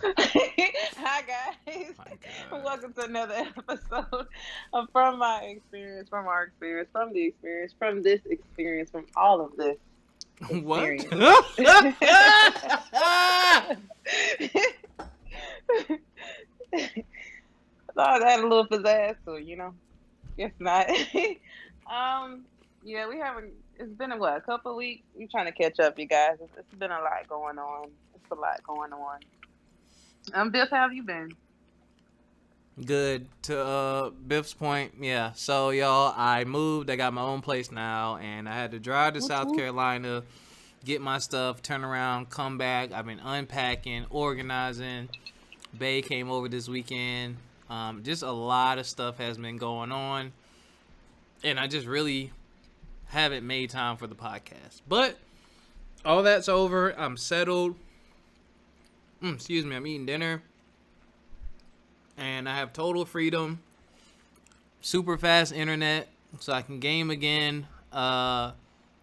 Hi guys, My God. welcome to another episode of From My Experience, from our experience, from the experience, from this experience, from all of this What? experience. Thought I had a little pizzazz, so guess not. um, yeah, we haven't. It's been a couple of weeks. I'm trying to catch up, you guys. It's been a lot going on. It's a lot going on. Biff, how have you been? Good. To Biff's point, yeah. So y'all, I moved. I got my own place now, and I had to drive to Whoop, South whoop. Carolina, get my stuff, turn around, come back. I've been unpacking, organizing. Bay came over this weekend. Just a lot of stuff has been going on, and I just really haven't made time for the podcast. But all that's over. I'm settled. Excuse me. I'm eating dinner, and I have total freedom, super fast internet, so I can game again. I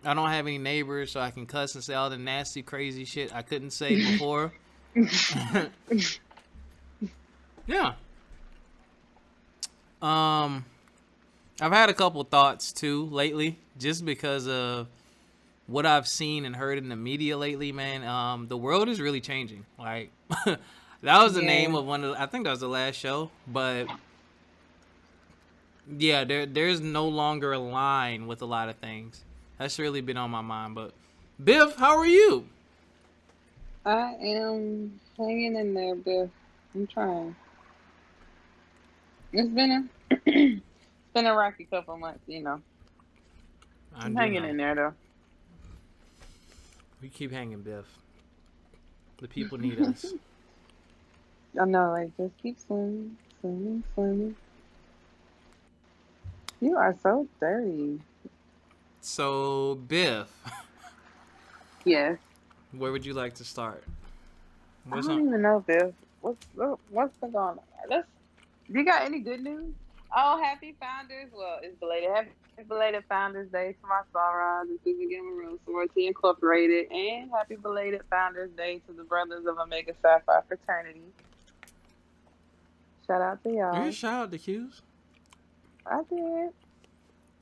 don't have any neighbors, so I can cuss and say all the nasty, crazy shit I couldn't say before. Yeah. Um, I've had a couple thoughts too lately, just because of what I've seen and heard in the media lately. Man, the world is really changing. Like, that was the name Yeah. of one of. I think that was the last show, but yeah, there's no longer a line with a lot of things. That's really been on my mind. But Biff, how are you? I am hanging in there, Biff. I'm trying. It's been a it's been a rocky couple months. I I'm do hanging know. in there though. We keep hanging, Biff. The people need us. I know, like just keep swimming, swimming, swimming. You are so dirty. So Biff, Yes. where would you like to start? I What's don't on? even know, Biff. What's been going on? Let's. You got any good news? Oh, happy Founders! Well, it's belated. Happy belated Founders Day to my Sorors and Susan Gamma Sorority Incorporated, and happy belated Founders Day to the Brothers of Omega Psi Phi Fraternity. Shout out to You y'all. shout out the Q's. I did.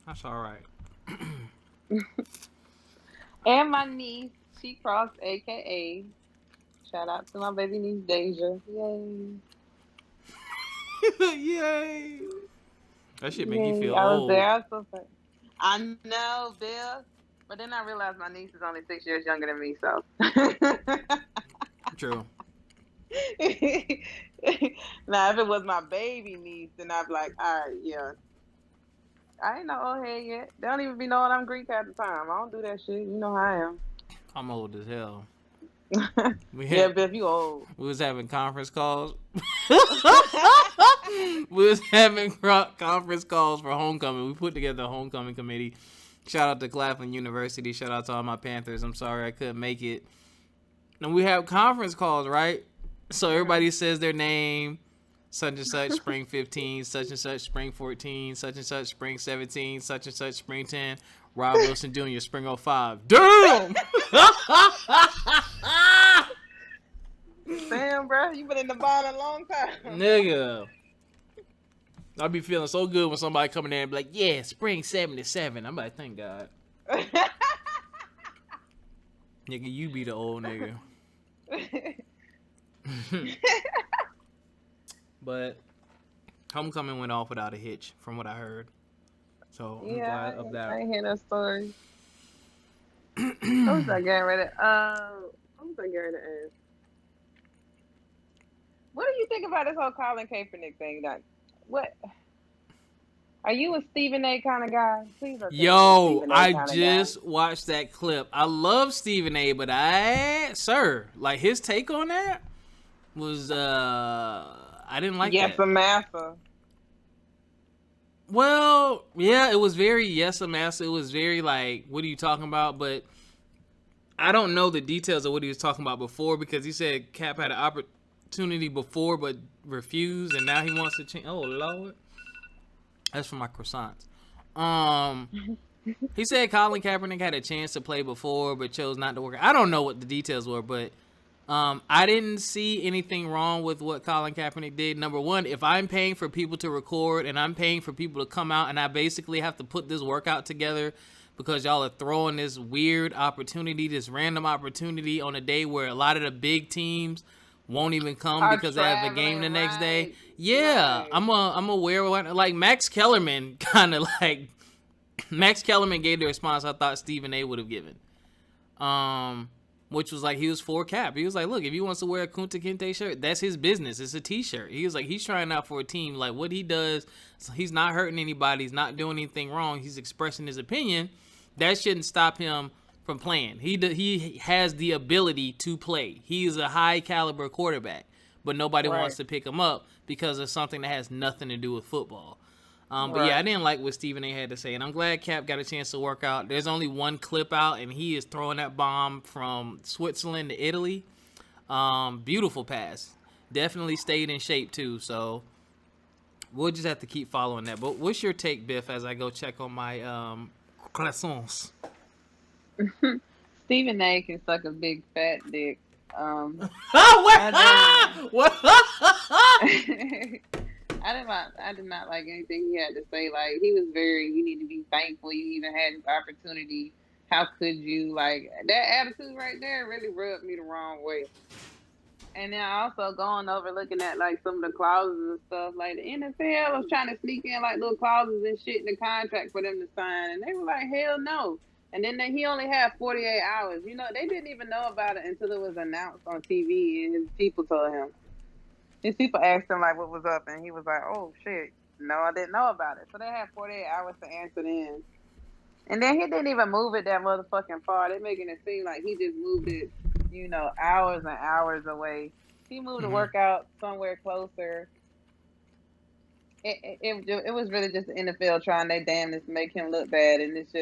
That's all right. And my niece, she crossed AKA. Shout out to my baby niece Deja. Yay. Yay! That shit make you Yay. feel I was there. old. I was so sorry. I know, Bill. But then I realized my niece is only 6 years younger than me, so. True. Now, if it was my baby niece, then I'd be like, all right, yeah. I ain't no old head yet. They don't even be knowing I'm Greek at the time. I don't do that shit. You know how I am. I'm old as hell. We Yeah, had Biff, you old. we was having conference calls. We was having conference calls for homecoming. We put together a homecoming committee. Shout out to Claflin University. Shout out to all my Panthers. I'm sorry I couldn't make it. And we have conference calls, right? So Mhm. everybody says their name, such and such, spring 15, such and such, spring 14, such and such, spring 17, such and such, spring 10. Rob Wilson Jr., spring '05. Damn! Damn, bro, you been in the bond a long time. Nigga. I'll be feeling so good when somebody come in there and be like, yeah, spring 77. I'm like, thank God. Nigga, you be the old nigga. But homecoming went off without a hitch, from what I heard. So I'm Yeah, glad of I that. ain't hear that story. What was I getting ready? What was I getting ready to ask? What do you think about this whole Colin Kaepernick thing? Like, what are you a Stephen A. kind of guy? Please don't tell me you're a Yo, Stephen A. I kind of guy. just watched that clip. I love Stephen A, but sir, like his take on that was I didn't like Yes, that. a massa. Well, yeah, it was very yes a massa. It was very like, what are you talking about? But I don't know the details of what he was talking about before, because he said Cap had an opportunity before but refused, and now he wants to change. Oh Lord, that's for my croissants. Um, he said Colin Kaepernick had a chance to play before but chose not to work. I don't know what the details were, but I didn't see anything wrong with what Colin Kaepernick did. Number one, if I'm paying for people to record and I'm paying for people to come out and I basically have to put this workout together because y'all are throwing this weird opportunity, this random opportunity on a day where a lot of the big teams won't even come Are because they have a game traveling, the next day. right? Yeah, Right. I'm aware of what, like Max Kellerman kind of like Max Kellerman gave the response I thought Stephen A would have given. Which was like he was for Cap. He was like, look, if he wants to wear a Kunta Kinte shirt, that's his business. It's a t-shirt. He was like, he's trying out for a team. Like what he does, so he's not hurting anybody. He's not doing anything wrong. He's expressing his opinion. That shouldn't stop him from playing. He has the ability to play. He is a high caliber quarterback, but nobody Right. wants to pick him up because of something that has nothing to do with football. But yeah, I Right. didn't like what Stephen A had to say, and I'm glad Cap got a chance to work out. There's only one clip out, and he is throwing that bomb from Switzerland to Italy. Beautiful pass. Definitely stayed in shape too. So we'll just have to keep following that. But what's your take, Biff, as I go check on my croissants? Stephen A can suck a big fat dick. Oh, what? I did not like anything he had to say. Like he was very, you need to be thankful you even had this opportunity. How could you? Like that attitude right there really rubbed me the wrong way. And then also going over looking at like some of the clauses and stuff. Like the NFL was trying to sneak in like little clauses and shit in the contract for them to sign, and they were like, hell no. And then he only had 48 hours. You know, they didn't even know about it until it was announced on TV, and his people told him. His people asked him like what was up, and he was like, "Oh shit, no, I didn't know about it." So they had 48 hours to answer then. And then he didn't even move it that motherfucking far. They're making it seem like he just moved it, hours and hours away. He moved the Mm-hmm. workout somewhere closer. It was really just the NFL trying their damnedest to make him look bad, and it's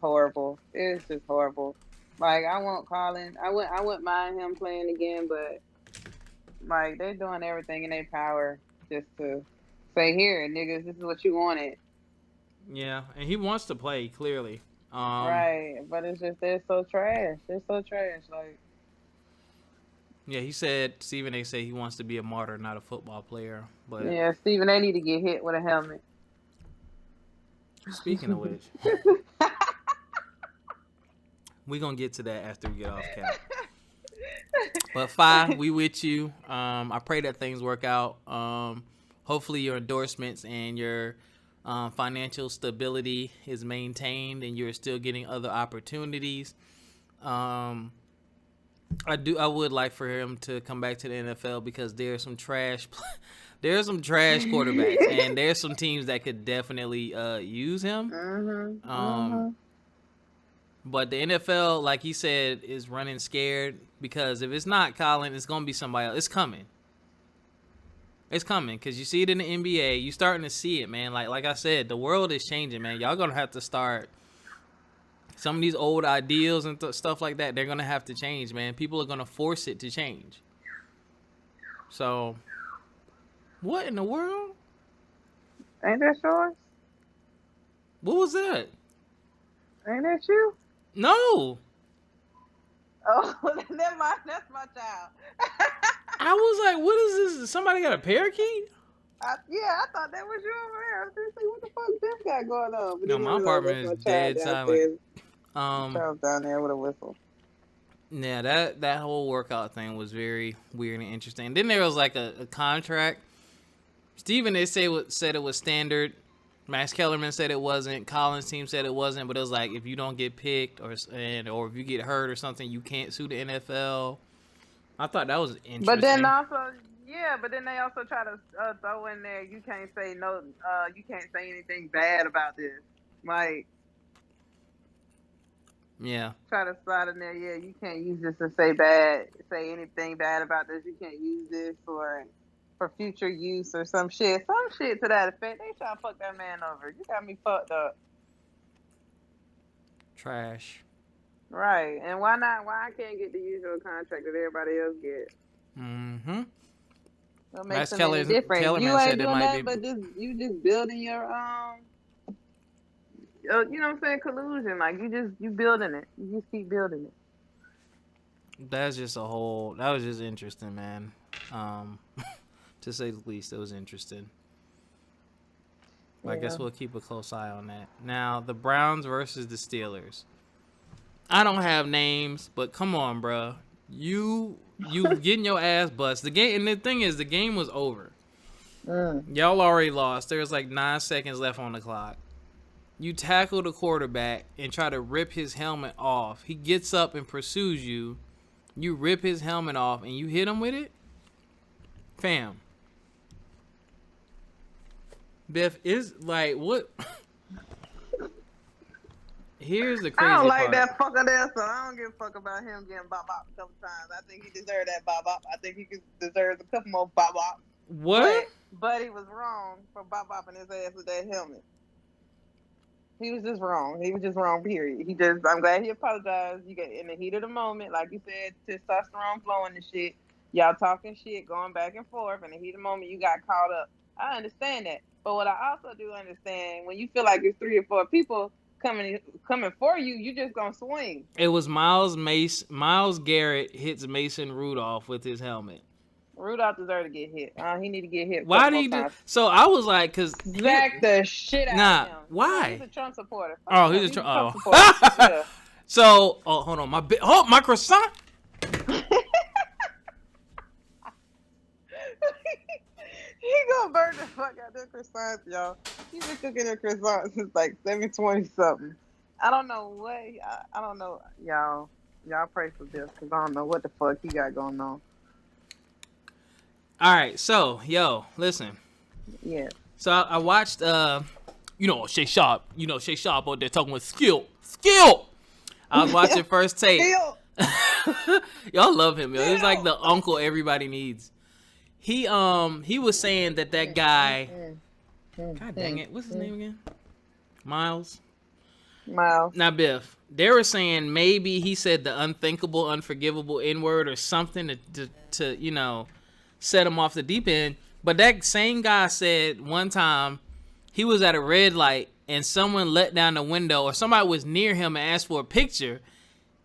horrible. It's just horrible. Like I want Colin. I wouldn't mind him playing again, but like they're doing everything in their power just to say, here, niggas, this is what you wanted. Yeah, and he wants to play clearly. Right. But it's just they're so trash. They're so trash. Like Yeah, he said Stephen A said he wants to be a martyr, not a football player. But yeah, Steven, they need to get hit with a helmet. speaking of which, we gonna get to that after we get off Cap. But Fi, we with you. I pray that things work out. Hopefully your endorsements and your financial stability is maintained, and you're still getting other opportunities. I would like for him to come back to the NFL because there's some trash quarterbacks, and there's some teams that could definitely use him. But the NFL, like he said, is running scared because if it's not Colin, it's gonna be somebody else. It's coming. It's coming because you see it in the NBA. You starting to see it, man. Like I said, the world is changing, man. Y'all gonna have to start. Some of these old ideals and stuff like that, they're gonna have to change, man. People are gonna force it to change. So, what in the world? Ain't that yours? What was that? Ain't that you? No. Oh, never mind. That's my child. I was like, what is this? Somebody got a parakeet? Yeah, I thought that was you over there. I was just like, what the fuck this guy going on? But No, then my it was like, apartment that's is my child dead silent. downstairs. Child's down there with a whistle. Yeah, that whole workout thing was very weird and interesting. And then there was like a contract. Steven, they said it was standard. Max Kellerman said it wasn't. Colin's team said it wasn't. But it was like if you don't get picked or if you get hurt or something, you can't sue the NFL. I thought that was interesting. But then also, but then they also try to throw in there, you can't say no, you can't say anything bad about this. Like, yeah, try to slide in there, you can't use this to say anything bad about this. You can't use this for future use or some shit to that effect. They try to fuck that man over. You got me fucked up. Trash. Right, and why not? Why I can't get the usual contract that everybody else gets? Mm-hmm. What makes them any different? You ain't doing that, but you just building your you know what I'm saying, collusion. Like you building it. You just keep building it. That's just a whole. That was just interesting, man. Um, to say the least, it was interesting. But I guess Yeah. we'll keep a close eye on that. Now, the Browns versus the Steelers. I don't have names, but come on, bro. You getting your ass bust. The game, and the thing is, the game was over. Mm. Y'all already lost. There was like 9 seconds left on the clock. You tackle the quarterback and try to rip his helmet off. He gets up and pursues you. You rip his helmet off and you hit him with it? Fam. Biff is like, what? Here's the crazy I don't like part. that fucker there, so I don't give a fuck about him getting bop a couple times. I think he deserved that bop. I think he deserves a couple more bop. What? But he was wrong for bopping his ass with that helmet. He was just wrong. He was just wrong, period. I'm glad he apologized. You get in the heat of the moment, like you said, testosterone flowing and shit. Y'all talking shit, going back and forth. In the heat of the moment, you got caught up. I understand that. But what I also do understand, when you feel like it's 3 or 4 people coming for you, you just gonna swing. It was Miles Garrett hits Mason Rudolph with his helmet. Rudolph deserved to get hit. He need to get hit. Why did he do? So I was like, cause back the shit out of him. Why? He's a Trump supporter. He's a Trump supporter. Yeah. So, hold on, my croissant. He gonna burn the fuck out them croissants, y'all. He's been cooking them croissants since like 720 something. I don't know what. I don't know, y'all. Y'all pray for this, because I don't know what the fuck he got going on. All right, so listen. Yeah. So I watched Shay Sharp. Shay Sharp out there talking with skill. I was watching First Take. Y'all love him, yo. He's like the uncle everybody needs. He was saying that guy. God dang it, what's his name again? Miles. Now, Biff, they were saying maybe he said the unthinkable, unforgivable N-word or something to set him off the deep end. But that same guy said one time he was at a red light and someone let down the window, or somebody was near him and asked for a picture,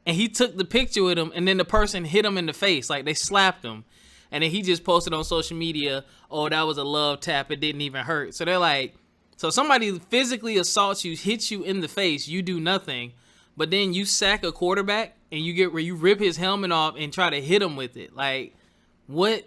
and he took the picture with him, and then the person hit him in the face, like they slapped him. And then he just posted on social media, oh, that was a love tap, it didn't even hurt. So they're like, so somebody physically assaults you, hits you in the face, you do nothing, but then you sack a quarterback and you rip his helmet off and try to hit him with it. Like, what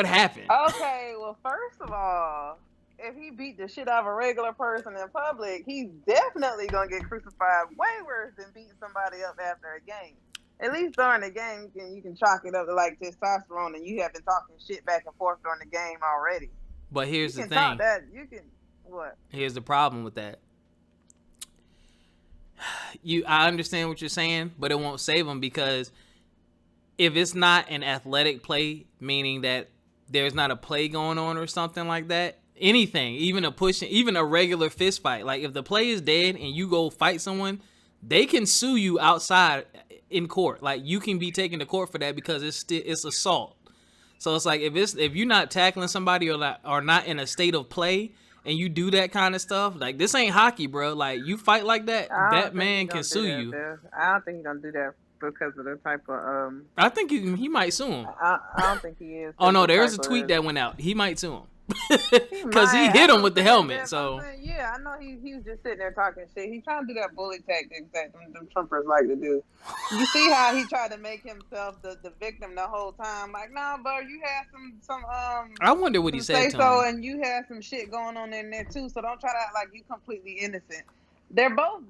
happened? Okay, well, first of all, if he beat the shit out of a regular person in public, he's definitely gonna get crucified way worse than beating somebody up after a game. At least during the game, you can chalk it up to like testosterone, and you have been talking shit back and forth during the game already. But here's the thing. What? Here's the problem with that. I understand what you're saying, but it won't save him, because if it's not an athletic play, meaning that there's not a play going on or something like that, anything, even a regular fist fight, like if the play is dead and you go fight someone, they can sue you outside in court. Like, you can be taken to court for that because it's assault. So it's like if you're not tackling somebody or not in a state of play and you do that kind of stuff, like, this ain't hockey, bro. Like, you fight like that, that man can sue you. I don't think he's gonna do that because of the type of I think he might sue him. I don't think he is. Oh no, there's a tweet that went out. He might sue him. Because he hit him with the helmet. So yeah, I know he was just sitting there talking shit. He's trying to do that bully tactics that them Trumpers like to do. You see how he tried to make himself the victim the whole time? Like, nah, bro, you had some I wonder what he said to him. And you had some shit going on in there too. So don't try to act like you completely innocent. They're both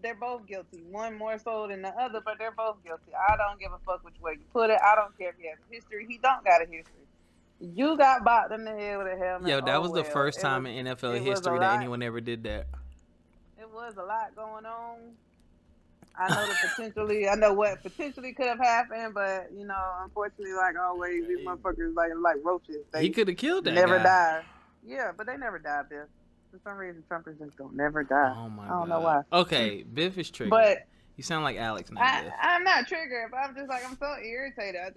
guilty. One more so than the other, but they're both guilty. I don't give a fuck which way you put it. I don't care if he has a history. He don't got a history. You got bopped in the head with a helmet. Yo, that was the first time in NFL history that anyone ever did that. It was a lot going on. I know what potentially could have happened, but unfortunately, like always, these motherfuckers like roaches. He could have killed that never guy. died. Yeah, but they never died, Biff. For some reason, Trumpers just don't never die. Oh my God. I don't know why. Okay, Biff is triggered. But you sound like Alex now, Biff. I'm not triggered, but I'm just like, I'm so irritated. I'm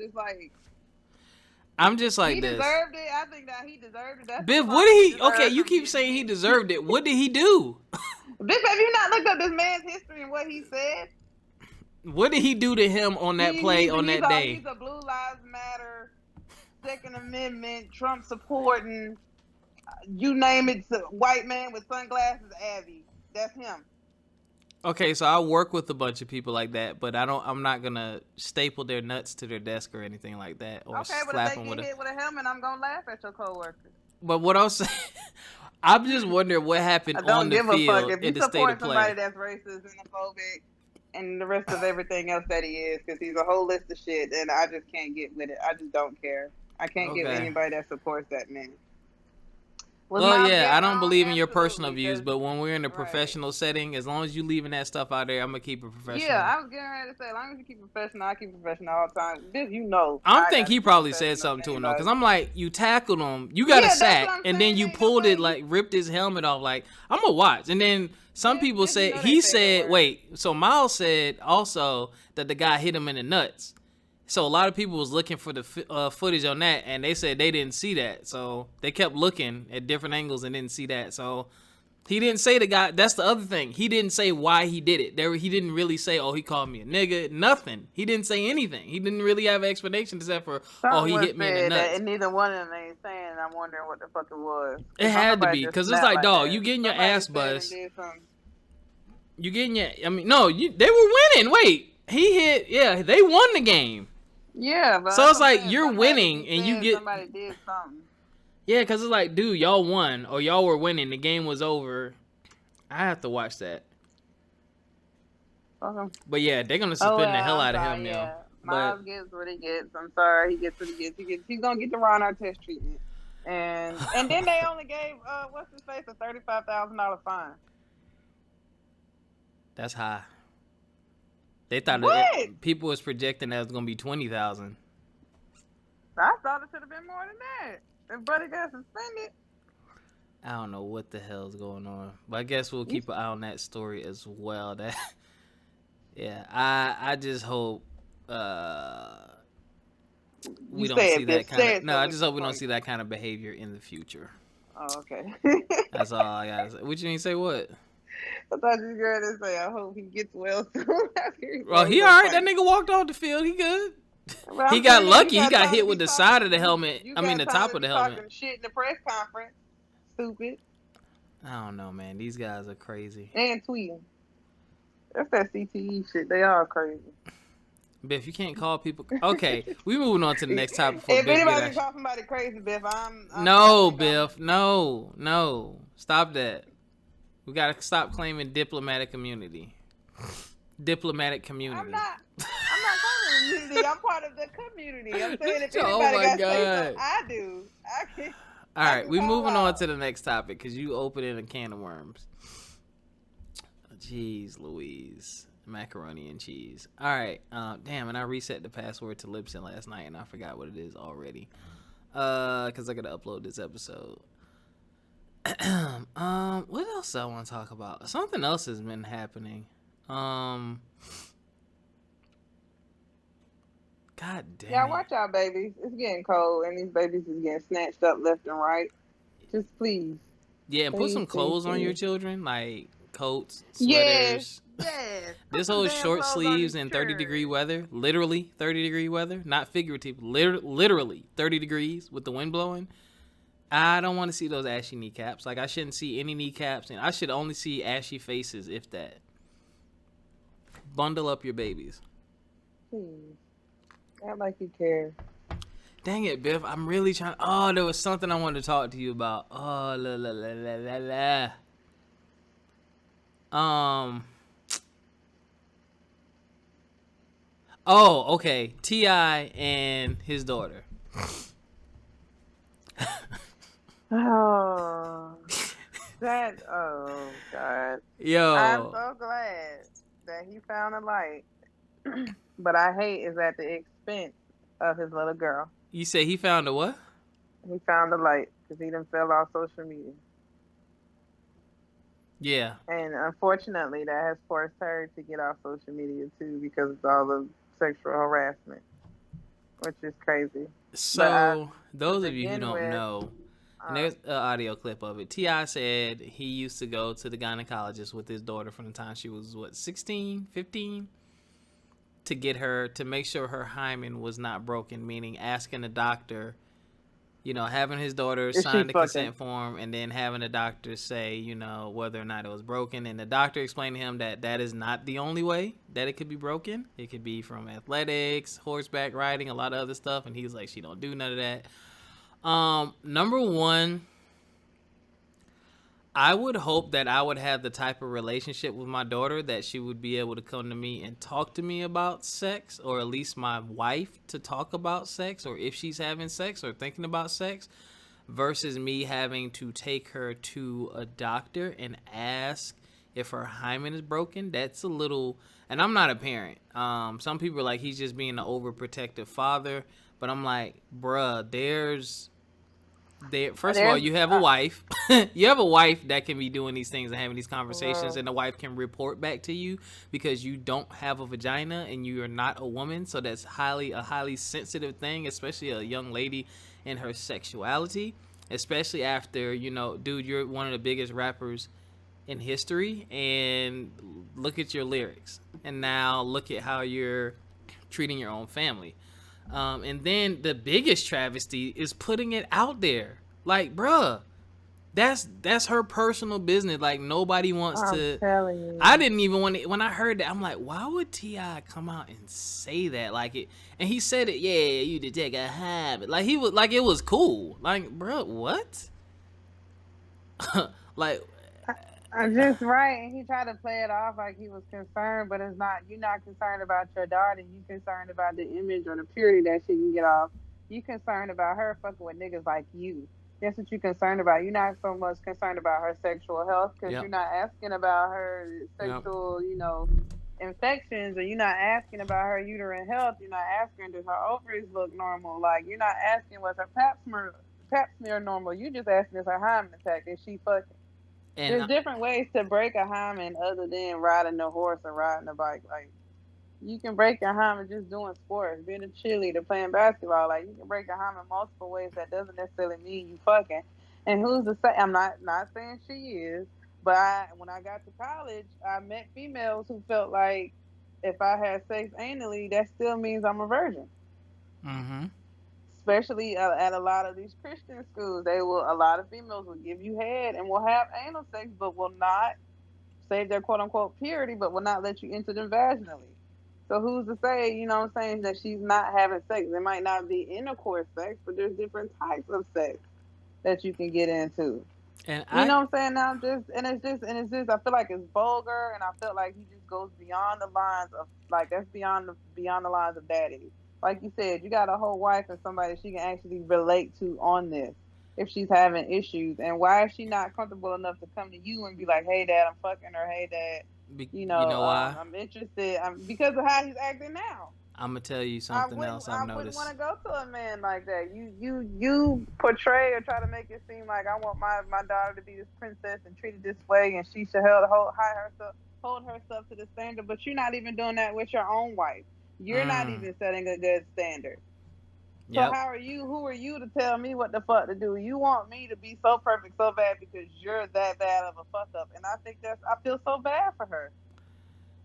just like he this. He deserved it. I think that he deserved it. That's Biff, what did he? Okay, you keep saying he deserved it. What did he do? Biff, have you not looked up this man's history and what he said? What did he do to him on that play on that day? He's a Blue Lives Matter, Second Amendment, Trump supporting, you name it, white man with sunglasses, Abby. That's him. Okay, so I work with a bunch of people like that, but I'm not gonna staple their nuts to their desk or anything like that, or okay, but slap if them they with get hit with a helmet, I'm gonna laugh at your coworkers. But what I'm saying, I'm just wondering what happened on the field a fuck if you in the state of support somebody play. that's racist, xenophobic, and the rest of everything else that he is, because he's a whole list of shit, and I just can't get with it. I just don't care. I can't get with Okay. anybody that supports that man. Well, yeah, I don't believe in your personal Absolutely, views, but when we're in a right. professional setting, as long as you leaving that stuff out there, I'm gonna keep it professional. Yeah, I was getting ready to say, as long as you keep it professional, I keep it professional all the time. This, you know, I I think gotta he keep probably it said professional something with to him though, because anybody. I'm like, you tackled him, you got a that's what sack, I'm and saying. then you Ain't pulled it, nobody- like ripped his helmet off. Like, I'm gonna watch, and then some people you said know he they say that said, word. wait, so Miles said also that the guy hit him in the nuts. So a lot of people was looking for the footage on that, and they said they didn't see that. So they kept looking at different angles and didn't see that. So he didn't say the guy. That's the other thing. He didn't say why he did it. He didn't really say, oh, he called me a nigga. Nothing. He didn't say anything. He didn't really have an explanation except for, oh, he hit me in the nuts. And neither one of them ain't saying. I'm wondering what the fuck it was. It had to be, because it's like, dog, you getting your ass bust. You getting your, I mean, no, they were winning. Wait, he hit, yeah, they won the game. Yeah, but so it's like you're winning and you get somebody did something. Yeah, because it's like, dude, y'all won or y'all were winning. The game was over. I have to watch that. Okay. But yeah, they're gonna suspend the hell out of him now. Miles gets what he gets. I'm sorry, he gets what he gets. He's gonna get the Ron Artest treatment. And then they only gave what's his face a $35,000 fine. That's high. They thought people was projecting that it was gonna be 20,000. I thought it should have been more than that. If Buddy got suspended. I don't know what the hell's going on, but I guess we'll keep an eye on that story as well. That, yeah, I just hope we don't see that kind of. No, I just hope we don't see that kind of behavior in the future. Oh, okay. That's all I gotta say. What you mean? Say what? I thought you were going to say, I hope he gets well soon. Well, he all right. That nigga walked off the field. He good. Well, he got lucky. He got hit with the side of the helmet. I mean, the top of the helmet. Talking shit in the press conference. Stupid. I don't know, man. These guys are crazy. And tweeting. That's that CTE shit. They are crazy. Biff, you can't call people. Okay, we moving on to the next topic. If anybody can call somebody crazy, Biff, I'm no, Biff. No. Stop that. We gotta stop claiming diplomatic immunity. Diplomatic community. I'm not claiming immunity. I'm part of the community. I'm saying if oh anybody my got God. something, I do. I can. All right, we moving on to the next topic because you opening a can of worms. Jeez Louise. Macaroni and cheese. All right. Damn, and I reset the password to Libsyn last night and I forgot what it is already. Because I gotta upload this episode. What else I want to talk about? Something else has been happening. God damn. Yeah, watch out, babies. It's getting cold, and these babies is getting snatched up left and right. Just please. Yeah, and put some clothes on your children, like coats, sweaters. Yes. This whole short sleeves in 30-degree weather, literally 30-degree weather, not figurative, literally 30 degrees with the wind blowing. I don't want to see those ashy kneecaps. Like, I shouldn't see any kneecaps, and I should only see ashy faces, if that. Bundle up your babies. Please. Act like you care. Dang it, Biff. I'm really trying. Oh, there was something I wanted to talk to you about. Oh, la la la la la la. Oh, okay. T.I. and his daughter. Oh, God. Yo. I'm so glad that he found a light. But I hate is at the expense of his little girl. You say he found a what? He found a light because he done fell off social media. Yeah. And unfortunately, that has forced her to get off social media too because of all the sexual harassment, which is crazy. So, those of you who don't know, and there's an audio clip of it. T.I. said he used to go to the gynecologist with his daughter from the time she was, 16, 15? to get her to make sure her hymen was not broken, meaning asking the doctor, having his daughter Is she sign the fucking? consent form and then having the doctor say, whether or not it was broken. And the doctor explained to him that that is not the only way that it could be broken. It could be from athletics, horseback riding, a lot of other stuff. And he's like, she don't do none of that. Number one, I would hope that I would have the type of relationship with my daughter that she would be able to come to me and talk to me about sex, or at least my wife to talk about sex, or if she's having sex or thinking about sex, versus me having to take her to a doctor and ask if her hymen is broken. That's a little, and I'm not a parent. Some people are like, he's just being an overprotective father, but I'm like, bruh, first of all, There's you have a wife. You have a wife that can be doing these things and having these conversations, well, and the wife can report back to you because you don't have a vagina and you are not a woman. So that's a highly sensitive thing, especially a young lady in her sexuality, especially after, dude, you're one of the biggest rappers in history, and look at your lyrics, and now look at how you're treating your own family. And then the biggest travesty is putting it out there. Like, bruh, that's her personal business. Like, nobody wants I'm to. telling I you. didn't even want to. When I heard that, I'm like, why would T.I. come out and say that? Like it, and he said it. Yeah, you did take a habit. Like he was like it was cool. Like, bruh, what? Like, I'm just right, and he tried to play it off like he was concerned, but it's not. You're not concerned about your daughter. You concerned about the image or the purity that she can get off. You concerned about her fucking with niggas like you. That's what you're concerned about. You're not so much concerned about her sexual health because yep, you're not asking about her yep, sexual, infections, or you're not asking about her uterine health. You're not asking does her ovaries look normal. Like you're not asking was her pap smear normal. You just asking is her hymen intact. Is she fucking? and There's different ways to break a hymen other than riding a horse or riding a bike. Like you can break your hymen just doing sports, being a cheerleader, playing basketball. Like you can break your hymen multiple ways. That doesn't necessarily mean you fucking. And who's to say? I'm not saying she is, but when I got to college, I met females who felt like if I had sex anally, that still means I'm a virgin. mm-hmm, Especially at a lot of these Christian schools, a lot of females will give you head and will have anal sex, but will not save their quote unquote purity, but will not let you enter them vaginally. So who's to say, what I'm saying, that she's not having sex? It might not be intercourse sex, but there's different types of sex that you can get into. and You I know what I'm saying? Now it's just I feel like it's vulgar, and I feel like he just goes beyond the lines of like that's beyond the lines of daddy. Like you said, you got a whole wife and somebody she can actually relate to on this if she's having issues. And why is she not comfortable enough to come to you and be like, "Hey, dad, I'm fucking," or "Hey, dad, you know why? I'm interested." Because of how he's acting now. I'm gonna tell you I something wouldn't else I've I wouldn't want noticed. to go to a man like that. You portray or try to make it seem like I want my daughter to be this princess and treated this way, and she should hold herself to the standard. But you're not even doing that with your own wife. You're not Mm, even setting a good standard. So yep. how are you? Who are you to tell me what the fuck to do? You want me to be so perfect so bad because you're that bad of a fuck up, and I feel so bad for her.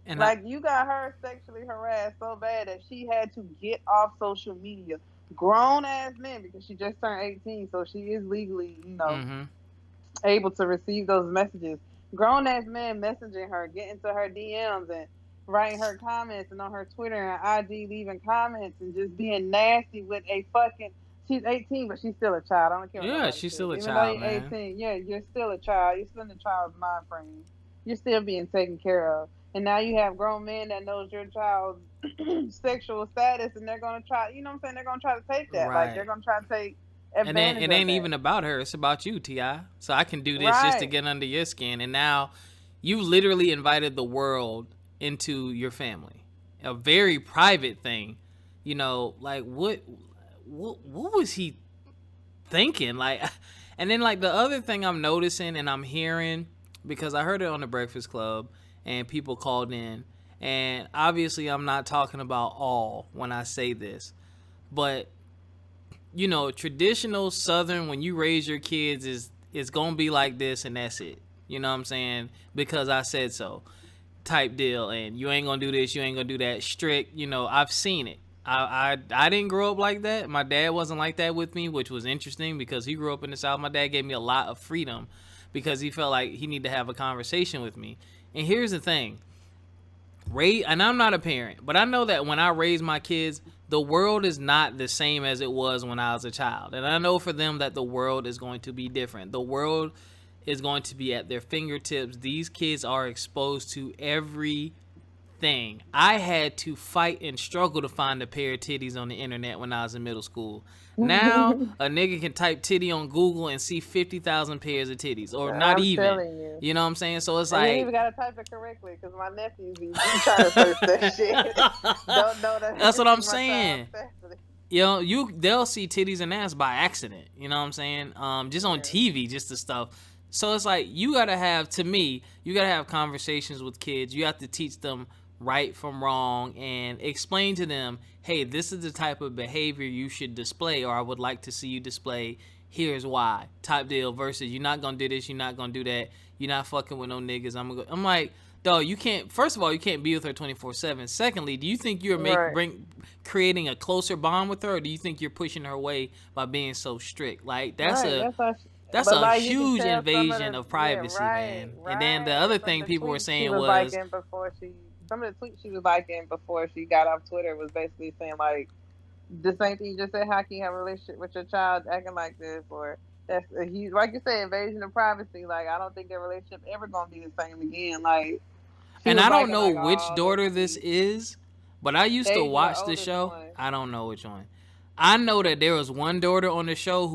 And I Like you got her sexually harassed so bad that she had to get off social media. Grown ass men, because she just turned 18, so she is legally, mm-hmm. able to receive those messages. Grown ass men messaging her, getting to her DMs and writing her comments, and on her Twitter and IG leaving comments and just being nasty with a fucking. She's 18, but she's still a child. I don't care what Yeah, nobody she's says. still a Even though child, you're man. 18, yeah, you're still a child. You're still in the child's mind frame. You're still being taken care of. And now you have grown men that knows your child's sexual status, and they're gonna try. You know what I'm saying? They're gonna try to take that. Like they're Right. gonna try to take And then advantage it of ain't that. even about her. It's about you, Ti. So I can do this just to Right. get under your skin. And now you literally invited the world into your family. A very private thing. Like what was he thinking? Like, and then like the other thing I'm noticing and I'm hearing, because I heard it on the Breakfast Club and people called in, and obviously I'm not talking about all when I say this, but traditional Southern, when you raise your kids, is gonna be like this and that's it. You know what I'm saying? Because I said so. type deal, and you ain't gonna do this, you ain't gonna do that, strict. I've seen it. I didn't grow up like that. My dad wasn't like that with me, which was interesting because he grew up in the South. My dad gave me a lot of freedom because he felt like he needed to have a conversation with me. And here's the thing. And I'm not a parent, but I know that when I raise my kids, the world is not the same as it was when I was a child. And I know for them that the world is going to be different. The world is going to be at their fingertips. These kids are exposed to everything. I had to fight and struggle to find a pair of titties on the internet when I was in middle school. Now, a nigga can type titty on Google and see 50,000 pairs of titties, or not I'm even. telling you. You know what I'm saying? So it's And you like, ain't even gotta type it correctly because my nephews be trying to search that shit. Don't know that. That's what I'm saying. They'll see titties and ass by accident. You know what I'm saying? Just on TV, just the stuff. So it's like you gotta have conversations with kids. You have to teach them right from wrong and explain to them, hey, this is the type of behavior you should display, or I would like to see you display. Here's why, type deal. Versus you're not gonna do this, you're not gonna do that, you're not fucking with no niggas. I'm like, dog, you can't. First of all, you can't be with her 24/7. Secondly, do you think you're creating a closer bond with her, or do you think you're pushing her away by being so strict? Like that's a huge invasion of privacy, man. Right. And then the other thing people were saying was liking before some of the tweets she was liking before she got off Twitter was basically saying like the same thing you just said. How can you have a relationship with your child acting like this? Or that's a huge, like you said, invasion of privacy. Like I don't think their relationship ever gonna be the same again. Like, and I don't know which daughter this is, but I used to watch the show. I don't know which one. I know that there was one daughter on the show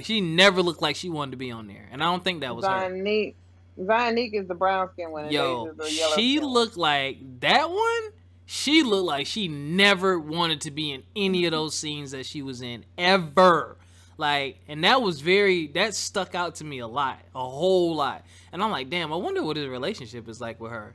she never looked like she wanted to be on there, and I don't think that was her. Zionique is the brown skin one. Yo, she looked like that one. She looked like she never wanted to be in any of those scenes that she was in ever. Like, and that stuck out to me a whole lot. And I'm like, damn, I wonder what his relationship is like with her.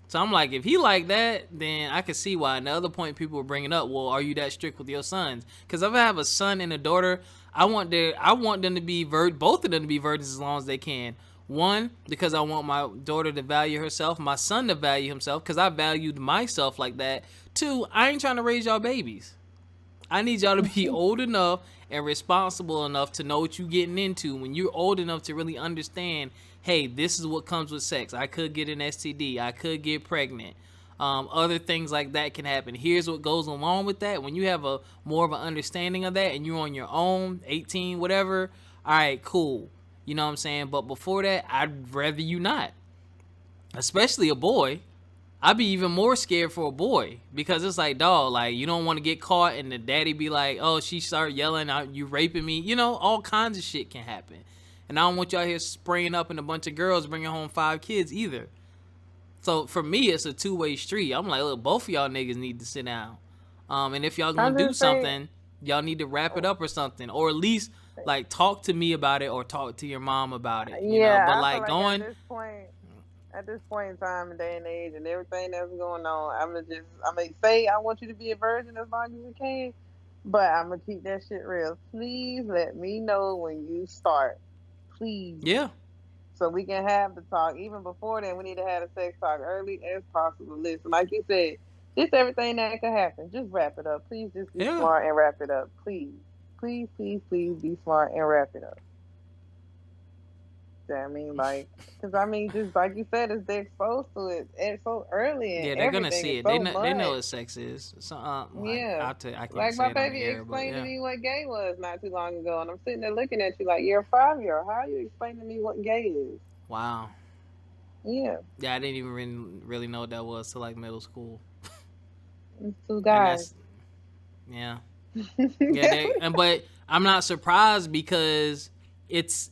So I'm like, if he like that, then I can see why. And the other point people were bringing up, well, are you that strict with your sons? Because if I have a son and a daughter, I want them to be both of them to be virgins as long as they can. One, because I want my daughter to value herself, my son to value himself, because I valued myself like that. Two, I ain't trying to raise y'all babies. I need y'all to be old enough and responsible enough to know what you're getting into. When you're old enough to really understand, hey, this is what comes with sex. I could get an STD. I could get pregnant. Other things like that can happen. Here's what goes along with that. When you have more of an understanding of that and you're on your own, 18, whatever, all right, cool. You know what I'm saying? But before that, I'd rather you not. Especially a boy. I'd be even more scared for a boy. Because it's like, dog, like, you don't want to get caught and the daddy be like, oh, she started yelling, you raping me. You know, all kinds of shit can happen. And I don't want y'all here spraying up in a bunch of girls bringing home 5 kids either. So for me, it's a two-way street. I'm like, look, both of y'all niggas need to sit down. And if y'all gonna do something, y'all need to wrap it up or something. Or at least like talk to me about it or talk to your mom about it. You know? But like going at this point in time and day and age and everything that's going on, I'm gonna say I want you to be a virgin as long as you can, but I'm gonna keep that shit real. Please let me know when you start. Please. Yeah. So we can have the talk. Even before then, we need to have the sex talk early as possible. Listen, like you said, just everything that could happen. Just wrap it up. Please just be smart and wrap it up. Please. Please, please, please be smart and wrap it up. I mean, like, because I mean, just like you said, they're exposed to it and so early. And yeah, they're gonna see it. So they know what sex is. So, yeah, I can't like say my it baby explained to me what gay was not too long ago, and I'm sitting there looking at you like you're a 5-year-old. How are you explaining to me what gay is? Wow. Yeah. Yeah, I didn't even really know what that was till like middle school. It's 2 guys. Yeah. But I'm not surprised because it's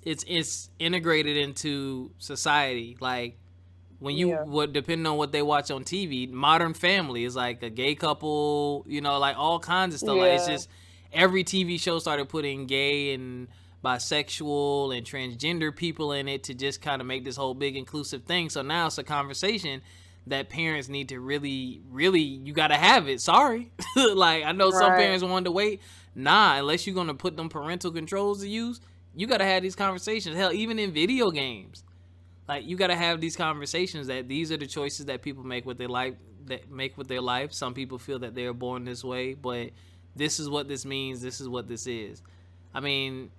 integrated into society. Like when depending on what they watch on TV, Modern Family is like a gay couple, you know, like all kinds of stuff. Yeah. Like it's just every TV show started putting gay and bisexual and transgender people in it to just kind of make this whole big inclusive thing. So now it's a conversation that parents need to really, really, you got to have it. Sorry. Like, I know some parents wanted to wait. Nah, unless you're going to put them parental controls to use, you got to have these conversations. Hell, even in video games. Like, you got to have these conversations that these are the choices that people make with their life. Some people feel that they are born this way, but this is what this means. This is what this is. I mean,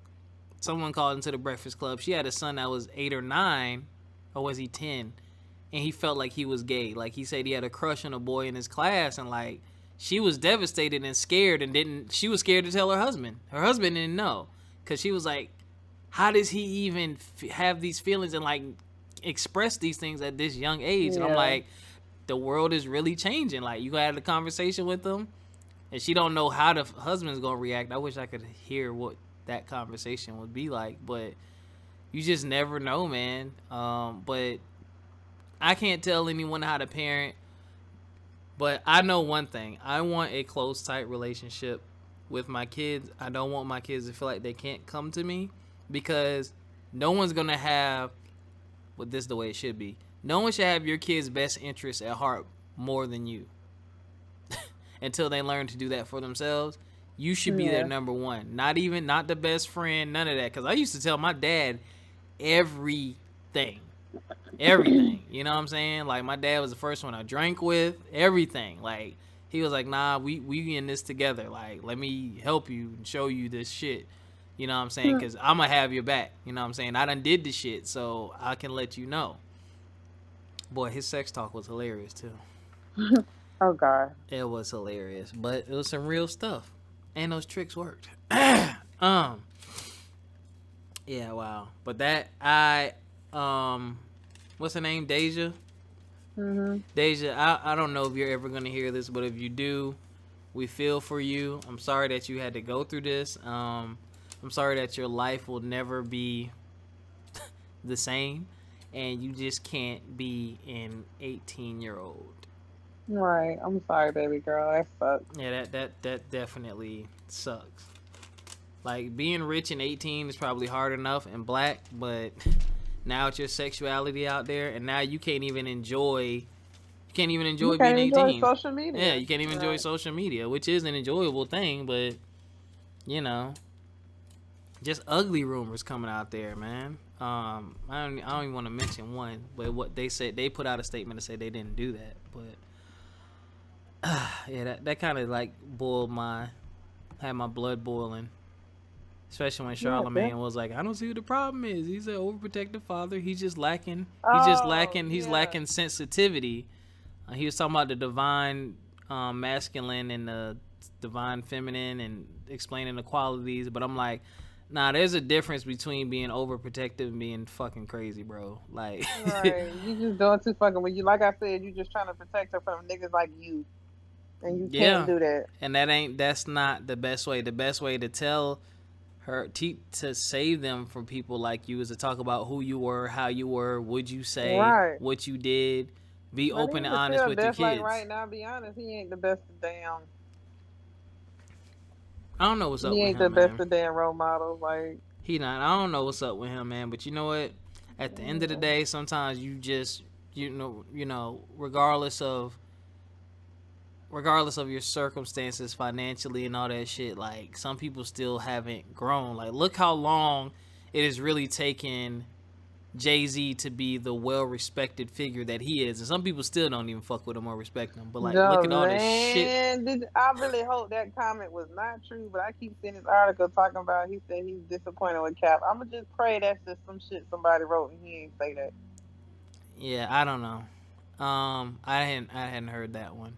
someone called into the Breakfast Club. She had a son that was 8 or 9, or was he 10? And he felt like he was gay. Like, he said he had a crush on a boy in his class, and like, she was devastated and scared, and didn't. She was scared to tell her husband. Her husband didn't know, because she was like, how does he even have these feelings and like express these things at this young age? And I'm like, the world is really changing. Like, you had a conversation with them, and she don't know how the husband's gonna react. I wish I could hear what that conversation would be like, but you just never know, man. But I can't tell anyone how to parent, but I know one thing. I want a close, tight relationship with my kids. I don't want my kids to feel like they can't come to me, because no one's gonna have, well, this is the way it should be. No one should have your kids' best interests at heart more than you. Until they learn to do that for themselves, you should be their number one. Not the best friend, none of that. Because I used to tell my dad everything. Everything. You know what I'm saying? Like, my dad was the first one I drank with. Everything. Like, he was like, nah, we in this together. Like, let me help you and show you this shit. You know what I'm saying? Because I'm going to have your back. You know what I'm saying? I done did this shit, so I can let you know. Boy, his sex talk was hilarious, too. Oh, God. It was hilarious. But it was some real stuff. And those tricks worked. Yeah, wow. But that, what's her name? Deja? Mm-hmm. Deja, I don't know if you're ever going to hear this, but if you do, we feel for you. I'm sorry that you had to go through this. I'm sorry that your life will never be the same, and you just can't be an 18-year-old. Right. I'm sorry, baby girl. That sucks. Yeah, that definitely sucks. Like, being rich and 18 is probably hard enough and black, but now it's your sexuality out there, and now you can't even enjoy being 18. Enjoy social media. Yeah, you can't even enjoy social media, which is an enjoyable thing, but you know, just ugly rumors coming out there, man. I don't even want to mention one, but what they said, they put out a statement to say they didn't do that, but yeah, that kind of like had my blood boiling, especially when Charlamagne was like, I don't see what the problem is. He's an overprotective father. He's lacking sensitivity. He was talking about the divine masculine and the divine feminine and explaining the qualities, but I'm like, nah, there's a difference between being overprotective and being fucking crazy, bro. Like, right, you just doing too fucking. When you, like I said, you just trying to protect her from niggas like you, and you can't do that. And that's not the best way. The best way to tell her to save them from people like you is to talk about who you were, how you were, would you say, what you did, be open and honest with your kids. Like, right now, be honest, he ain't the best of damn. I don't know what's up with him, He ain't the best of damn role models. Like, he not. I don't know what's up with him, man. But you know what? At the end of the day, sometimes you just, you know, regardless of your circumstances financially and all that shit, like, some people still haven't grown. Like, look how long it has really taken Jay-Z to be the well-respected figure that he is, and some people still don't even fuck with him or respect him. But like, look at all this shit. I really hope that comment was not true, but I keep seeing this article talking about, he said he's disappointed with Cap. I'ma just pray that's just some shit somebody wrote and he ain't say that. Yeah, I don't know. I hadn't heard that one.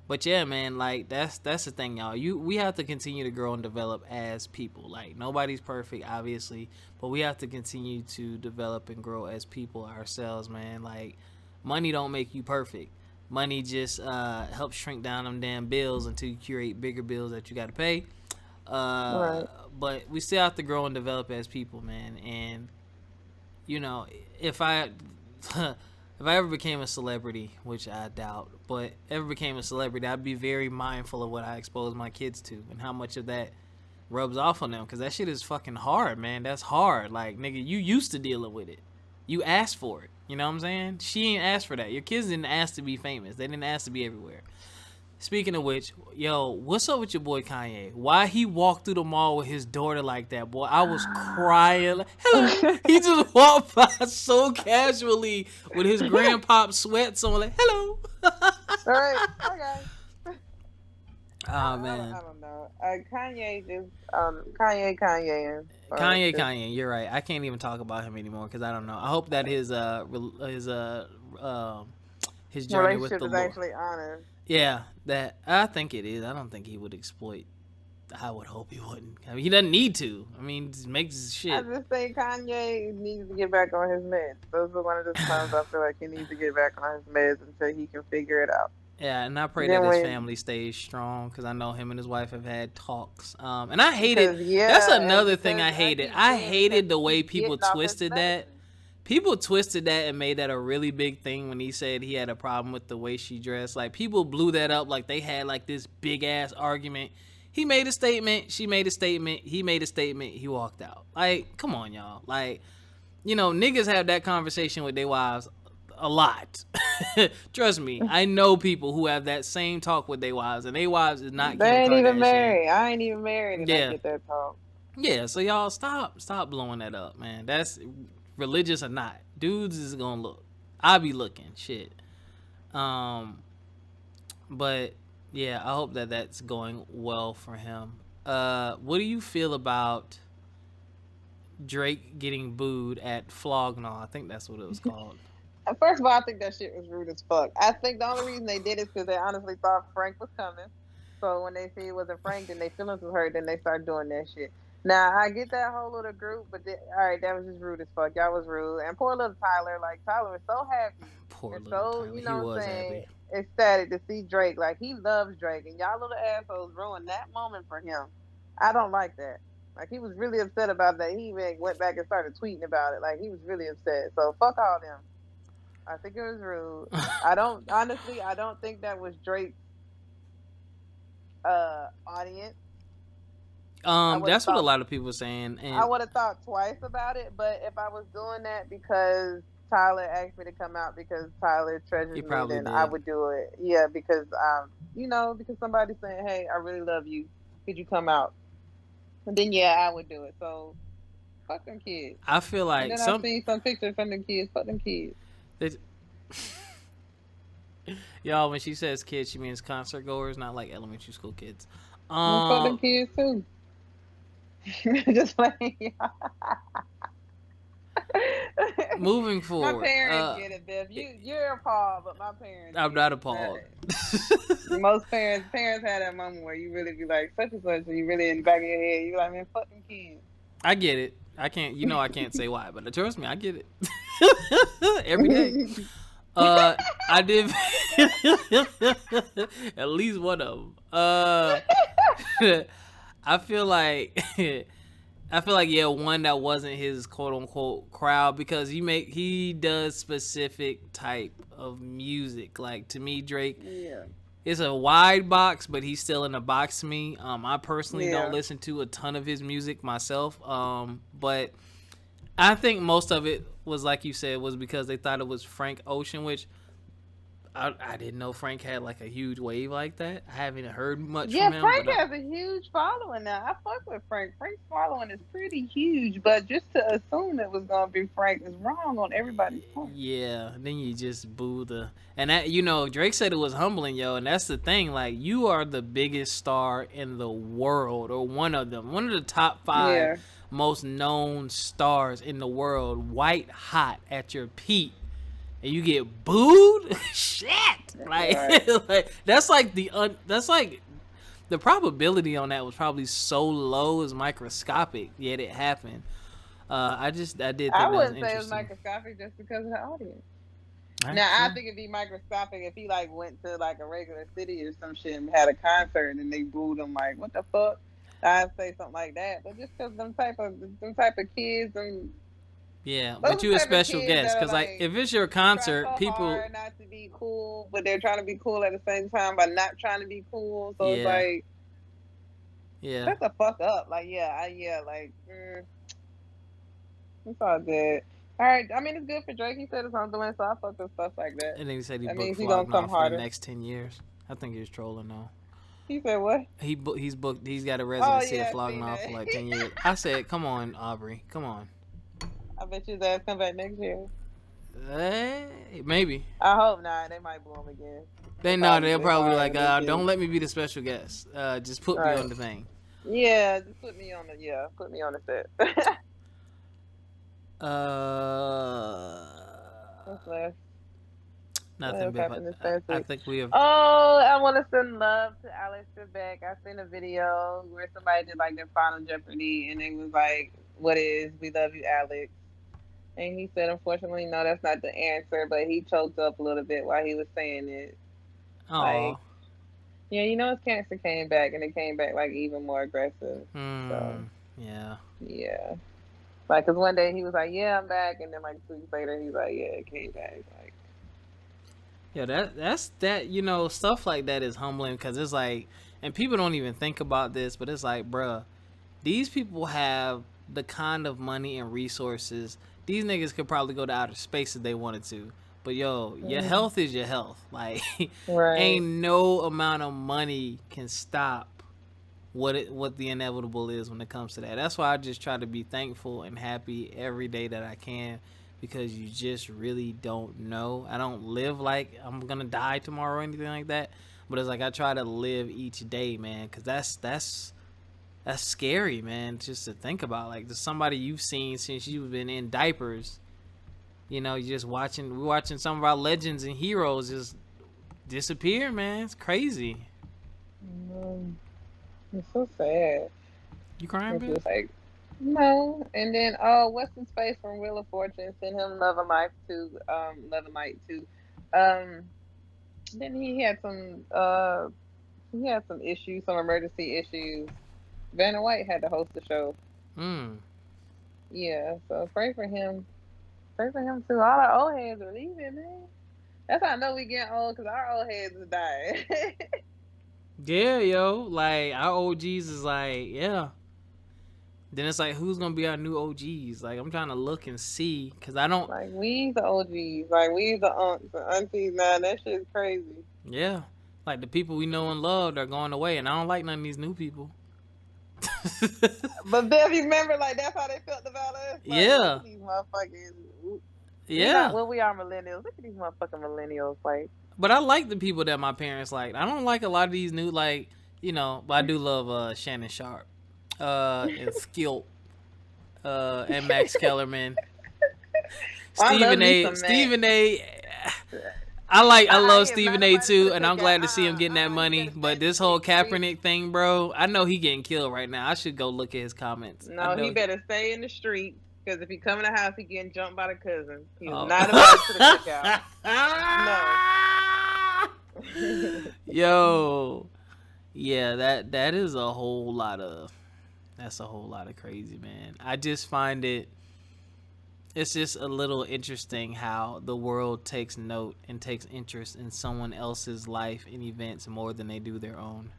But yeah, man, like, that's the thing, y'all. We have to continue to grow and develop as people. Like, nobody's perfect, obviously, but we have to continue to develop and grow as people ourselves, man. Like, money don't make you perfect. Money just helps shrink down them damn bills until you create bigger bills that you got to pay. Right. But we still have to grow and develop as people, man. And you know, if I ever became a celebrity, which I doubt, but ever became a celebrity, I'd be very mindful of what I expose my kids to and how much of that rubs off on them, because that shit is fucking hard, man. That's hard. Like, nigga, you used to dealing with it. You asked for it. You know what I'm saying? She ain't asked for that. Your kids didn't ask to be famous. They didn't ask to be everywhere. Speaking of which, yo, what's up with your boy Kanye? Why he walked through the mall with his daughter like that, boy? I was crying. Like, hello. He just walked by so casually with his grandpop sweats on, like, hello. All right, okay. Oh man. I don't know. Kanye just Kanye, and so Kanye, you're right. I can't even talk about him anymore because I don't know. I hope that um his journey with relationship the is Lord. actually honest. Yeah, that I think it is. I don't think he would exploit. I would hope he wouldn't. I mean, he doesn't need to. I mean, just makes I shit. just think Kanye needs to get back on his meds. Those are one of the times I feel like he needs to get back on his meds until he can figure it out. Yeah, and I pray that Then his when, family stays strong because I know him and his wife have had talks. And I hated. because That's yeah, and another thing because I I hated. keep I saying because hated the he way keeps people getting off his twisted that. medicine. People twisted that and made that a really big thing when he said he had a problem with the way she dressed. Like people blew that up like they had like this big ass argument. He made a statement, she made a statement, he made a statement, he walked out. Like, come on, y'all. Like, niggas have that conversation with their wives a lot. Trust me, I know people who have that same talk with their wives, and their wives is not They Kim ain't even Kardashian. married. I ain't even married, and I Yeah, get that talk. yeah. So y'all stop blowing that up, man. That's religious or not. Dudes is gonna look. I be looking shit. Um, but yeah, I hope that that's going well for him. What do you feel about Drake getting booed at Flognaw? I think that's what it was called. First of all, I think that shit was rude as fuck. I think the only reason they did it is because they honestly thought Frank was coming. So when they see it wasn't Frank, then their feelings was hurt. Then they start doing that shit. Now I get that whole little group, but all right, that was just rude as fuck. Y'all was rude. And poor little Tyler, like Tyler was so happy Poor and little so Tyler. He what I'm was saying, happy. ecstatic to see Drake. Like he loves Drake, and y'all little assholes ruined that moment for him. I don't like that. Like he was really upset about that. He even went back and started tweeting about it. Like he was really upset. So fuck all them. I think it was rude. I don't honestly. I don't think that was Drake's audience. I would have That's what a thought. lot of people were saying, I and would have thought twice about it. But if I was doing that because Tyler asked me to come out because Tyler he treasures me, probably then I did. would do it. Yeah, because because somebody's saying, "Hey, I really love you. Could you come out?" And then yeah, I would do it. So fuck them kids. I feel And like then I see some pictures from them kids. Fuck them kids. they- y'all, when she says kids, she means concert goers, not like elementary school kids. And fuck them Um, kids too. Just playing. moving My forward, parents get it, Biff. You're appalled, but my parents I'm get not it. appalled. Most parents had that moment where you really be like such and such, and you really in the back of your head, you like, man, fuck them kids. I get it. I can't. I can't say why, but trust me, I get it every day. I did at least one of them. I feel like yeah, one that wasn't his quote unquote crowd because he does specific type of music. Like to me, Drake Yeah, is a wide box, but he's still in a box to me. I personally don't yeah, listen to a ton of his music myself. But I think most of it was like you said was because they thought it was Frank Ocean, which I didn't know Frank had like a huge wave like that. I haven't heard much yeah. from him, Frank but has a huge following now. I fuck with Frank. Frank's following is pretty huge, but just to assume it was gonna be Frank is wrong on everybody's part. yeah, then you just boo the and that Drake said it was humbling, yo, and that's the thing. Like you are the biggest star in the world, or one of them, one of the top five Yeah, most known stars in the world, white hot at your peak, and you get booed. Shit, like, right. like that's like the probability on that was probably so low is microscopic, yet it happened. I did I think that was wouldn't say it was interesting. microscopic just because of the audience. All right, Now I true. think it'd be microscopic if he like went to like a regular city or some shit and had a concert and they booed him like what the fuck. I'd say something like that. But just because them type of kids and Yeah, but those you a type of special kids guest that are because like like if it's your try concert, so people, hard not to be cool, but they're trying to be cool at the same time by not trying to be cool. So it's yeah, like yeah. shut the fuck up. Like it's all good. All right. I mean, it's good for Drake. He said it's humbling, so I fuck with stuff like that. And then he said he That booked means he gonna Flog come Gnaw for the harder. next 10 years. I think he was trolling though. He said what? He's booked. He's got a Oh residency at yeah, I seen Flognaw that. for like 10 years. I said, come on, Aubrey, come on. I bet you his ass come back next year. Maybe. I hope not. They might boo him again. They They know probably they'll they probably be firing like, a new don't dude. let me be the special guest. Just put me Right. on the thing. Yeah, just put me on the set. Uh, What's left? What Nothing, else Biff. happened this past I week? think we have. Oh, I want to send love to Alex Trebek. I seen a video where somebody did like their Final Jeopardy, and it was like, "What is? We love you, Alex." And he said, "Unfortunately, no, that's not the answer." But he choked up a little bit while he was saying it. Aw. Like, yeah, you know, his cancer came back, and it came back like even more aggressive. So, Yeah. yeah, like, cause one day he was like, "Yeah, I'm back," and then like 2 weeks later, he's like, "Yeah, it came back." Like, Yeah, that's that. Stuff like that is humbling because it's like, and people don't even think about this, but it's like, bruh, these people have the kind of money and resources. These niggas could probably go to outer space if they wanted to. But yo, your mm, health is your health. Like, right. ain't no amount of money can stop what the inevitable is when it comes to that. That's why I just try to be thankful and happy every day that I can, because you just really don't know. I don't live like I'm gonna die tomorrow or anything like that, but it's like I try to live each day, man, because that's scary, man, just to think about. Like, there's somebody you've seen since you've been in diapers. You're just we're watching some of our legends and heroes just disappear, man. It's crazy. Mm, it's so sad. You crying, It's Biff? just like, no. And then, oh, what's his face from Wheel of Fortune? Send him Love and Life too. Love and Light too. Um, then he had some issues, some emergency issues. Vanna White had to host the show. Mm. Yeah, so pray for him. Pray for him too. All our old heads are leaving, man. That's how I know we getting old, because our old heads is dying. Yeah, yo, like our OGs is like, yeah. Then it's like, who's gonna be our new OGs? Like, I'm trying to look and see, cause I don't. Like, we the OGs. Like, we the aunts and aunties now. That shit's crazy. Yeah, like the people we know and loved are going away, and I don't like none of these new people. But Bev, you remember, like, that's how they felt about us. Like, look Yeah, at these motherfuckers. We not, yeah. well, we are millennials. Look at these motherfucking millennials. Like, But I like the people that my parents liked. I don't like a lot of these new, like, but I do love Shannon Sharp, and Skilt, and Max Kellerman. I love Stephen me A. some Mac. Stephen A. I love He Stephen invited A. somebody to too, the and I'm cookout. glad to see him getting that You money. better But save this the whole chicken grease. Kaepernick thing, bro, I know he getting killed right now. I should go look at his comments. I No, he know. better stay in the streets, because if he come in the house, he getting jumped by the cousins. He's Oh. not invited to the cookout. No. Yo, yeah, that is a whole lot of. That's a whole lot of crazy, man. I just find it's just a little interesting how the world takes note and takes interest in someone else's life and events more than they do their own.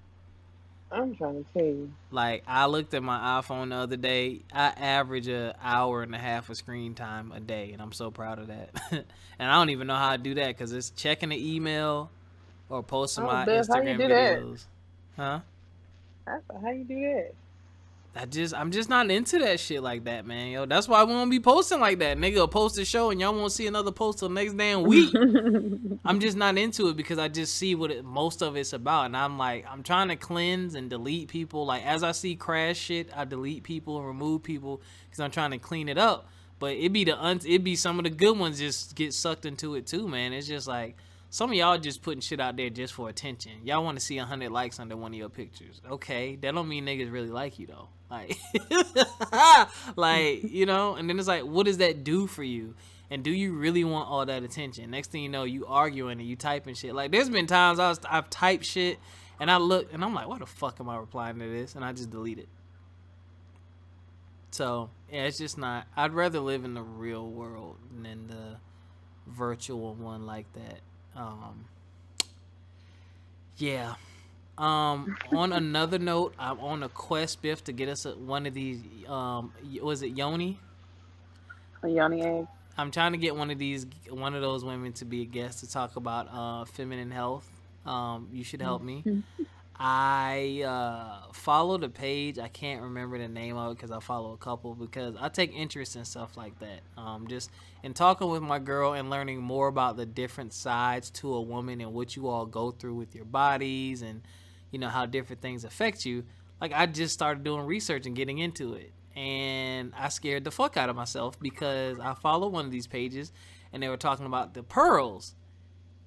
I'm trying to tell you. Like, I looked at my iPhone the other day. I average an hour and a half of screen time a day, and I'm so proud of that. And I don't even know how I do that, because it's checking the email or posting Oh, my Beth, how you Instagram do that? videos. Huh? How you do that? I'm just not into that shit like that, man. Yo, that's why I won't be posting like that. Nigga will post a show and y'all won't see another post till next damn week. I'm just not into it because I just see what most of it's about, and I'm like, I'm trying to cleanse and delete people. Like, as I see crash shit, I delete people and remove people because I'm trying to clean it up. But it be some of the good ones just get sucked into it too, man. It's just like some of y'all just putting shit out there just for attention. Y'all want to see 100 likes under one of your pictures. Okay, that don't mean niggas really like you though. Like, like, and then it's like, what does that do for you? And do you really want all that attention? Next thing you know, you arguing and you typing shit. Like, there's been times I've typed shit and I look and I'm like, why the fuck am I replying to this? And I just delete it. So yeah, it's just not. I'd rather live in the real world than the virtual one like that. Yeah. On another note, I'm on a quest, Biff, to get us one of these. Was it Yoni? A yoni egg. I'm trying to get one of those women to be a guest to talk about feminine health You should help me. I follow the page. I can't remember the name of it because I follow a couple because I take interest in stuff like that. Just in talking with my girl and learning more about the different sides to a woman and what you all go through with your bodies and how different things affect you. Like I just started doing research and getting into it, and I scared the fuck out of myself because I follow one of these pages and they were talking about the pearls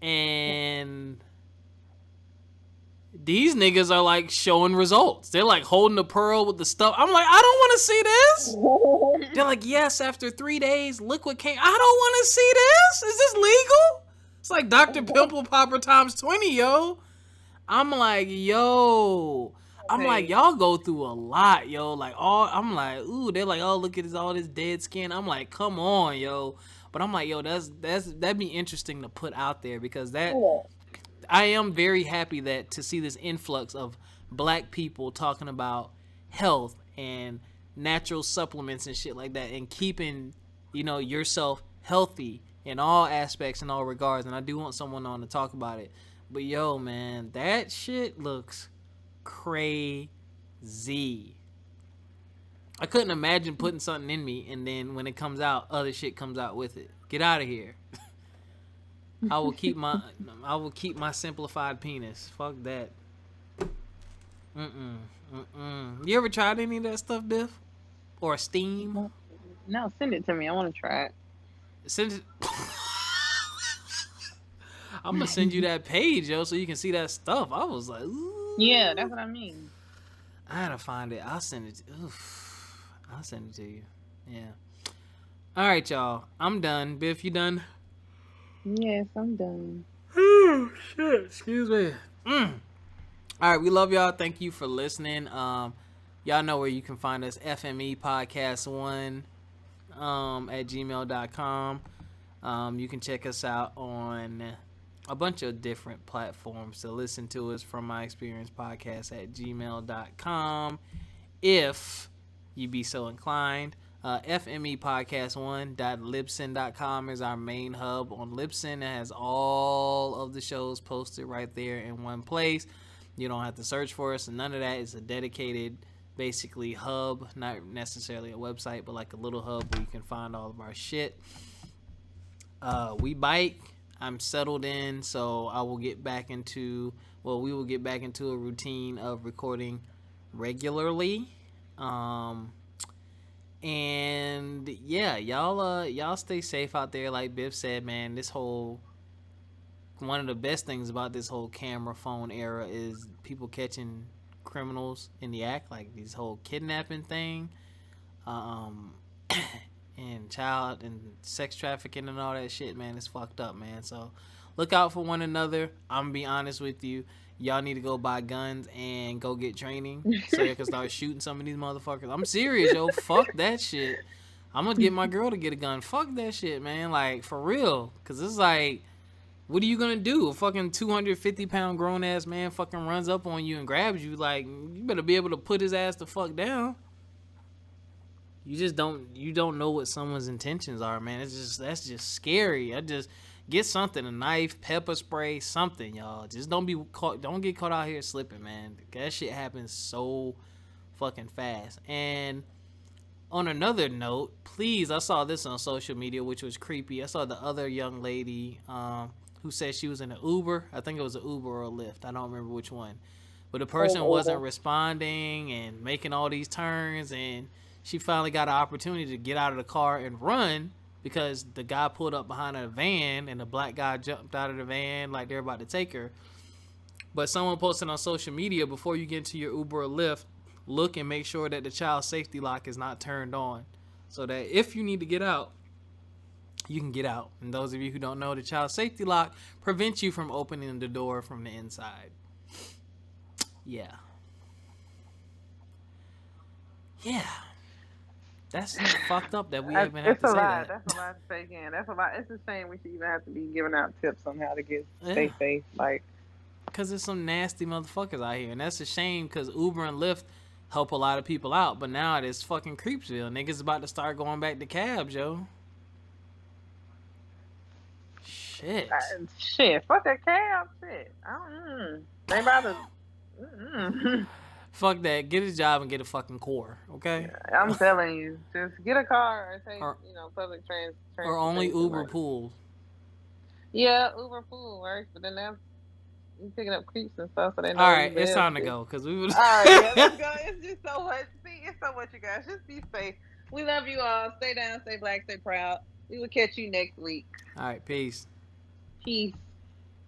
and these niggas are like showing results. They're like holding the pearl with the stuff. I'm like, I don't want to see this. They're like, yes, after 3 days, look what came. I don't want to see this. Is this legal? It's like Dr. Pimple Popper times 20, yo. I'm like, yo. I'm like, y'all go through a lot, yo. Like, I'm like, ooh. They're like, oh, look at all this dead skin. I'm like, come on, yo. But I'm like, yo, that'd be interesting to put out there because I am very happy that to see this influx of black people talking about health and natural supplements and shit like that and keeping, yourself healthy in all aspects and all regards. And I do want someone on to talk about it. But yo, man, that shit looks crazy. I couldn't imagine putting something in me and then when it comes out, other shit comes out with it. Get out of here. I will keep my simplified penis. Fuck that. You ever tried any of that stuff, Biff? Or steam? No, send it to me. I want to try it. Send it. I'm gonna send you that page, yo, so you can see that stuff. I was like, ooh. Yeah, that's what I mean. I gotta find it. I'll send it. I'll send it to you. Yeah. All right, y'all. I'm done. Biff, you done? Yes, I'm done. Oh, shit. Excuse me. All right, we love y'all. Thank you for listening. Y'all know where you can find us, FME Podcast 1 at gmail.com. You can check us out on a bunch of different platforms to listen to us from my experience podcast at gmail.com if you be so inclined. FMEpodcast1.libsyn.com is our main hub on Libsyn. It has all of the shows posted right there in one place. You don't have to search for us and none of that. It's a dedicated basically hub, not necessarily a website, but like a little hub where you can find all of our shit. We bike. I'm settled in, so we will get back into a routine of recording regularly. And yeah, y'all stay safe out there. Like Biff said, man, one of the best things about this whole camera phone era is people catching criminals in the act, like this whole kidnapping thing, and child and sex trafficking and all that shit, man. It's fucked up, man. So look out for one another. I'm gonna be honest with you. Y'all need to go buy guns and go get training so you can start shooting some of these motherfuckers. I'm serious, yo. Fuck that shit. I'm gonna get my girl to get a gun. Fuck that shit, man. Like, for real. Because it's like, what are you gonna do? A fucking 250-pound grown-ass man fucking runs up on you and grabs you. Like, you better be able to put his ass the fuck down. You don't know what someone's intentions are, man. That's just scary. Get something, a knife, pepper spray, something, y'all. Just don't get caught out here slipping, man. That shit happens so fucking fast. And on another note, please, I saw this on social media, which was creepy. I saw the other young lady who said she was in an Uber. I think it was an Uber or a Lyft. I don't remember which one. But the person wasn't responding and making all these turns, and she finally got an opportunity to get out of the car and run because the guy pulled up behind a van and the black guy jumped out of the van like they're about to take her. But someone posted on social media, before you get into your Uber or Lyft, look and make sure that the child safety lock is not turned on so that if you need to get out, you can get out. And those of you who don't know, the child safety lock prevents you from opening the door from the inside. Yeah. That's fucked up that we even have to say that. That's a lot to say again. That's a lot. It's a shame we should even have to be giving out tips on how to stay safe. Like, because there's some nasty motherfuckers out here. And that's a shame because Uber and Lyft help a lot of people out. But now it is fucking Creepsville. Niggas about to start going back to cabs, yo. Shit. Shit, fuck that cab. Shit, they about to. Fuck that. Get a job and get a fucking core, okay? I'm telling you, just get a car or take, or public or only transportation. Uber Like, pools. yeah, Uber pool works, but then that's you picking up creeps and stuff, so they All know you right, it's live. time to go because we was. All right, yeah, let's go. It's just so much. See, it's so much, you guys. Just be safe. We love you all. Stay down, stay black, stay proud. We will catch you next week. All right, peace. Peace.